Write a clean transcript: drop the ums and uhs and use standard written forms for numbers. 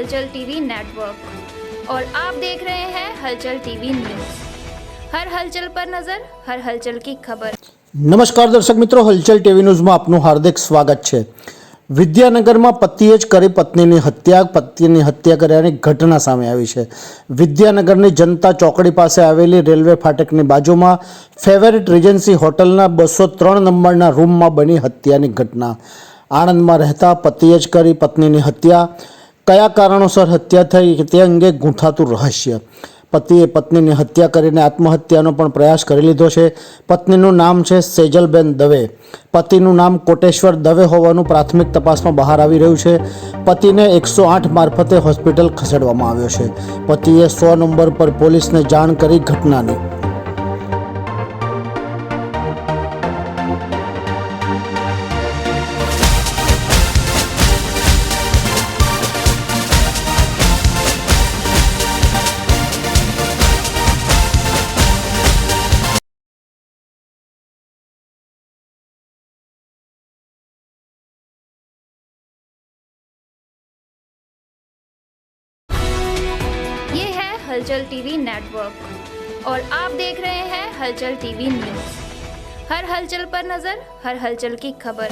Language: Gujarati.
हलचल टीवी नेटवर्क और आप देख रहे हैं हलचल टीवी न्यूज़। हर हलचल पर नजर, हर हलचल की खबर। नमस्कार दर्शक मित्रों, हलचल टीवी न्यूज़ में आपનું हार्दिक સ્વાગત છે। વિદ્યાનગરમાં પતિએ જ કરી પત્નીની હત્યા, પતિની હત્યા કર્યાની ઘટના સામે આવી છે। વિદ્યાનગરની જનતા ચોકડી પાસે આવેલી રેલવે ફાટકની બાજુમાં ફેવરિટ રીજન્સી હોટલના 203 નંબરના રૂમમાં બની હત્યાની ઘટના। આણંદમાં રહેતા પતિએ જ કરી પત્નીની હત્યા, કયા કારણોસર હત્યા થઈ તે અંગે ગૂંથાતું રહસ્ય। પતિએ પત્નીની હત્યા કરીને આત્મહત્યાનો પણ પ્રયાસ કરી લીધો છે। પત્નીનું નામ છે સેજલબેન દવે, પતિનું નામ કોટેશ્વર દવે હોવાનું પ્રાથમિક તપાસમાં બહાર આવી રહ્યું છે। પતિને 108 મારફતે હોસ્પિટલ ખસેડવામાં આવ્યો છે। પતિએ 100 નંબર પર પોલીસને જાણ કરી ઘટનાની। ये है हलचल टीवी नेटवर्क और आप देख रहे हैं हलचल टीवी न्यूज़। हर हलचल पर नजर, हर हलचल की खबर।